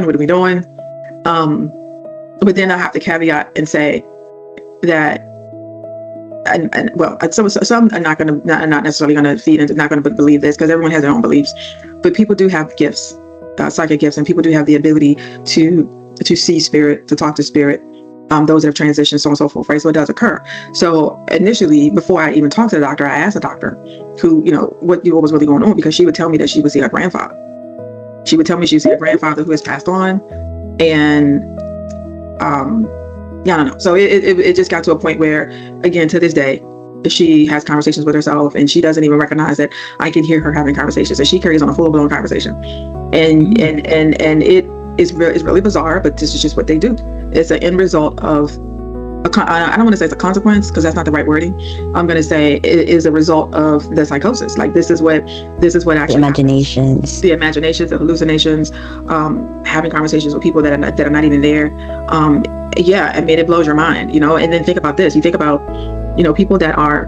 what are we doing? But then I have to caveat and say that, some are not necessarily going to feed into, not going to believe this, because everyone has their own beliefs. But people do have gifts, psychic gifts, and people do have the ability to see spirit, to talk to spirit. Those that have transitioned, so on and so forth, right? So it does occur. So initially, before I even talked to the doctor, I asked the doctor who, what was really going on, because she would tell me that she would see her grandfather. She would tell me she would see her grandfather who has passed on. And I don't know. So it just got to a point where, again, to this day, she has conversations with herself, and she doesn't even recognize that I can hear her having conversations, and she carries on a full-blown conversation. And it's really bizarre, but this is just what they do. It's an end result of I don't want to say it's a consequence, because that's not the right wording. I'm going to say it is a result of the psychosis. Like, this is what actually the imaginations happens. The imaginations, the hallucinations, having conversations with people that are not even there. It blows your mind, and then think about this. You think about, people that are,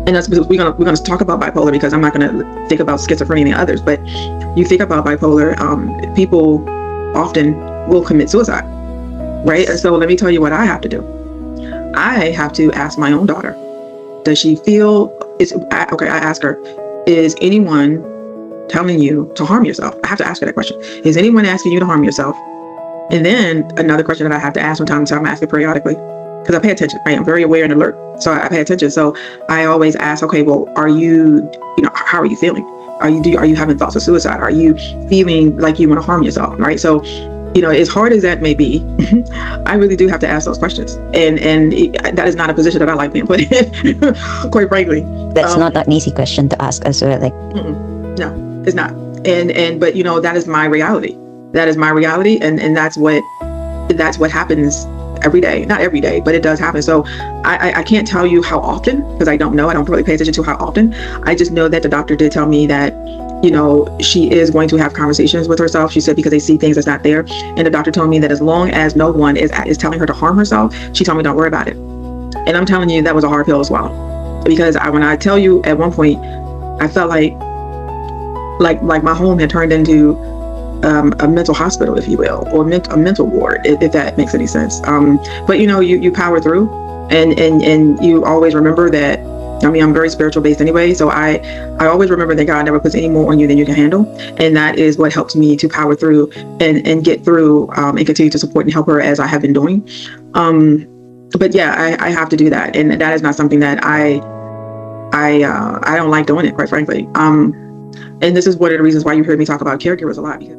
and that's, we're gonna talk about bipolar, because I'm not gonna think about schizophrenia and others, but you think about bipolar, people often will commit suicide, right? And so let me tell you what I have to do. I have to ask my own daughter, does she feel, I ask her, is anyone telling you to harm yourself? I have to ask her that question. Is anyone asking you to harm yourself? And then another question that I have to ask from time to time, I ask it periodically, because I pay attention, right? I'm very aware and alert. So I pay attention. So I always ask, okay, well, are you, how are you feeling? Are you having thoughts of suicide? Are you feeling like you want to harm yourself, right? So, as hard as that may be, I really do have to ask those questions. And that is not a position that I like being put in, quite frankly. That's not an easy question to ask as well. No, it's not. But that is my reality. That is my reality. And that's what happens every day. Not every day, but it does happen. So I can't tell you how often, because I don't know. I don't really pay attention to how often. I just know that the doctor did tell me that, she is going to have conversations with herself. She said, because they see things that's not there. And the doctor told me that as long as no one is telling her to harm herself, she told me don't worry about it. And I'm telling you, that was a hard pill to swallow. Because when I tell you, at one point, I felt like my home had turned into a mental hospital, if you will, or a mental ward, if that makes any sense. But you power through, and you always remember that. I'm very spiritual based anyway, so I always remember that God never puts any more on you than you can handle, and that is what helps me to power through and get through, and continue to support and help her as I have been doing. But yeah, I have to do that, and that is not something that I don't like doing it, quite frankly. And this is one of the reasons why you heard me talk about caregivers a lot, because